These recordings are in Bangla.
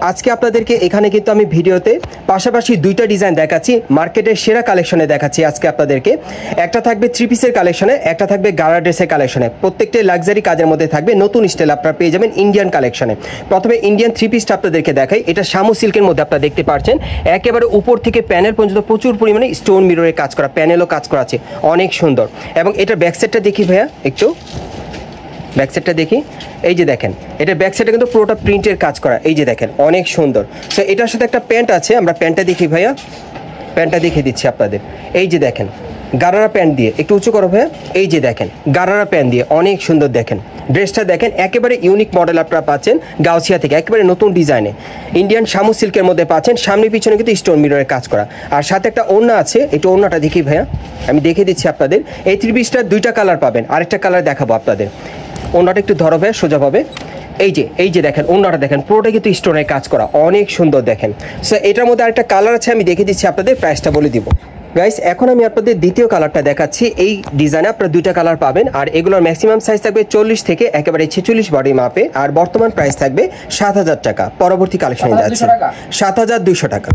আজকে আপনাদেরকে এখানে কিন্তু আমি ভিডিওতে পাশাপাশি দুইটা ডিজাইন দেখাচ্ছি, মার্কেটের সেরা কালেকশনে দেখাচ্ছি আজকে আপনাদেরকে। একটা থাকবে থ্রি পিসের কালেকশনে, একটা থাকবে গারা ড্রেসের কালেকশনে। প্রত্যেকটাই লাক্সারি কাজের মধ্যে থাকবে, নতুন স্টাইল আপনারা পেয়ে যাবেন ইন্ডিয়ান কালেকশনে। প্রথমে ইন্ডিয়ান থ্রি পিসটা আপনাদেরকে দেখাই। এটা শামু সিল্কের মধ্যে আপনারা দেখতে পাচ্ছেন, একেবারে উপর থেকে প্যানেল পর্যন্ত প্রচুর পরিমাণে স্টোন মিররের কাজ করা, প্যানেলও কাজ করা আছে, অনেক সুন্দর। এবং এটার ব্যাকসাইডটা দেখি ভাইয়া, একটু ব্যাকসাইডটা দেখি। এই যে দেখেন, এটা ব্যাকসাইডে কিন্তু পুরোটা প্রিন্টের কাজ করা, এই যে দেখেন অনেক সুন্দর। সো এটার সাথে একটা প্যান্ট আছে, আমরা প্যান্টটা দেখি ভাইয়া, প্যান্টটা দেখিয়ে দিচ্ছি আপনাদের। এই যে দেখেন গারারা প্যান্ট দিয়ে, একটু উঁচু করো ভাইয়া। এই যে দেখেন গারারা প্যান্ট দিয়ে অনেক সুন্দর। দেখেন ড্রেসটা দেখেন, একেবারে ইউনিক মডেল আপনারা পাচ্ছেন গাউসিয়া থেকে, একেবারে নতুন ডিজাইনে ইন্ডিয়ান শামু সিল্কের মধ্যে পাচ্ছেন। সামনে পিছনে কিন্তু স্টোন মিররের কাজ করা, আর সাথে একটা ওড়না আছে। একটু ওড়নাটা দেখি ভাইয়া, আমি দেখিয়ে দিচ্ছি আপনাদের। এই থ্রি পিসটার দুইটা কালার পাবেন, আরেকটা কালার দেখাবো আপনাদের। ওড়নাটা একটু ধরো ভাইয়া, সোজা পাবে। এই যে দেখেন ওড়নাটা দেখেন, পুরোটা কিন্তু স্টোনের কাজ করা, অনেক সুন্দর দেখেন। সো এটার মধ্যে আরেকটা কালার আছে, আমি দেখিয়ে দিচ্ছি আপনাদের, প্রাইসটা বলে দিব। গাইস এখন আমি আপনাদের দ্বিতীয় কালারটা দেখাচ্ছি। এই ডিজাইনে আপনারা দুইটা কালার পাবেন, আর এগুলোর ম্যাক্সিমাম সাইজ থাকবে 40 থেকে একেবারে 46 বডি মাপে, আর বর্তমান প্রাইস থাকবে 7,000 টাকা। পরবর্তী কালেকশনে যাচ্ছে 7,200 টাকা।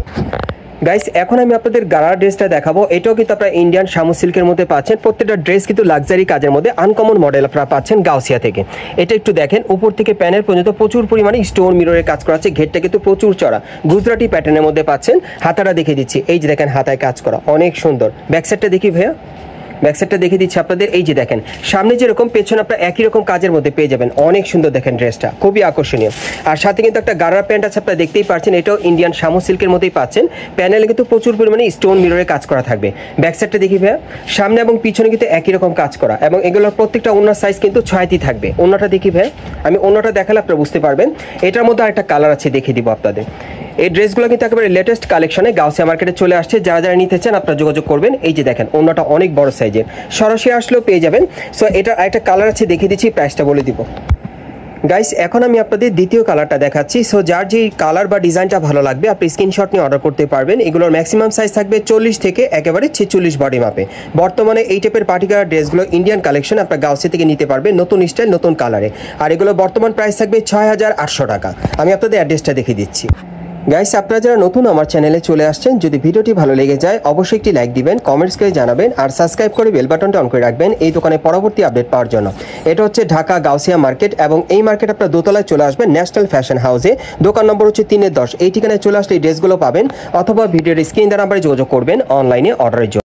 গাইস এখন আমি আপনাদের গারা ড্রেসটা দেখাবো। এটাও কিন্তু আপনারা ইন্ডিয়ান শামু সিল্কের মধ্যে পাচ্ছেন। প্রত্যেকটা ড্রেস কিন্তু লাক্সারি কাজের মধ্যে, আনকমন মডেল আপনারা পাচ্ছেন গাউসিয়া থেকে। এটা একটু দেখেন, উপর থেকে প্যানেল পর্যন্ত প্রচুর পরিমাণে স্টোন মিররের কাজ করা আছে। ঘেরটা কিন্তু প্রচুর চড়া, গুজরাটি প্যাটার্নের মধ্যে পাচ্ছেন। হাতাটা দেখিয়ে দিচ্ছি, এই যে দেখেন হাতায় কাজ করা, অনেক সুন্দর। ব্যাকসাইডটা দেখি ভাইয়া, ব্যাকসাইডটা দেখিয়ে দিচ্ছি আপনাদের। এই যে দেখেন সামনে যেরকম, পেছনে আপনারা একই রকম কাজের মধ্যে পেয়ে যাবেন, অনেক সুন্দর দেখেন ড্রেসটা, খুবই আকর্ষণীয়। আর সাথে কিন্তু একটা গারার প্যান্ট আছে, আপনারা দেখতেই পাচ্ছেন। এটাও ইন্ডিয়ান শামু সিল্কের মধ্যেই পাচ্ছেন। প্যানেলে কিন্তু প্রচুর পরিমাণে স্টোন মিররের কাজ করা থাকবে। ব্যাকসাইডটা দেখি ভাইয়া, সামনে এবং পিছনে কিন্তু একই রকম কাজ করা, এবং এগুলোর প্রত্যেকটা ওড়নার সাইজ কিন্তু 6টি থাকবে। ওড়নাটা দেখি ভাইয়া, আমি ওড়নাটা দেখালে আপনারা বুঝতে পারবেন। এটার মধ্যে আরেকটা কালার আছে, দেখিয়ে দিব আপনাদের। এই ড্রেসগুলো কিন্তু একেবারে লেটেস্ট কালেকশনে গাউসিয়া মার্কেটে চলে আসছে। যারা যারা নিতে চান আপনারা যোগাযোগ করবেন। এই যে দেখেন ওড়নাটা অনেক বড় সাইজের, সরাসরি আসলেও পেয়ে যাবেন। সো এটার আরেকটা কালার আছে, দেখিয়ে দিচ্ছি, প্রাইসটা বলে দিব। গাইস এখন আমি আপনাদের দ্বিতীয় কালারটা দেখাচ্ছি। সো যার যেই কালার বা ডিজাইনটা ভালো লাগবে আপনি স্ক্রিনশট নিয়ে অর্ডার করতে পারবেন। এগুলোর ম্যাক্সিমাম সাইজ থাকবে 40 থেকে একেবারে 46 বডি মাপে। বর্তমানে এই টাইপের পার্টিকুলার ড্রেসগুলো ইন্ডিয়ান কালেকশন আপনারা গাউসিয়া থেকে নিতে পারবেন, নতুন স্টাইল নতুন কালারে। আর এগুলো বর্তমান প্রাইস থাকবে 6,800 টাকা। আমি আপনাদের অ্যাড্রেসটা দেখিয়ে দিচ্ছি। গাইস আপনারা যারা নতুন আমার চ্যানেলে চলে আসছেন, যদি ভিডিওটি ভালো লেগে যায় অবশ্যই একটি লাইক দিবেন, কমেন্টস করে জানাবেন, আর সাবস্ক্রাইব করে বেল বাটনটা অন করে রাখবেন এই দোকানে পরবর্তী আপডেট পাওয়ার জন্য। এটা হচ্ছে ঢাকা গাউসিয়া মার্কেট, এবং এই মার্কেট আপনারা দোতলায় চলে আসবেন ন্যাশনাল ফ্যাশন হাউসে। দোকান নম্বর হচ্ছে 3-10। এই ঠিকানায় চলে আসলে এই ড্রেসগুলো পাবেন, অথবা ভিডিওর স্ক্রিন দ্বারা নাম্বারে যোগাযোগ করবেন অনলাইনে অর্ডারের জন্য।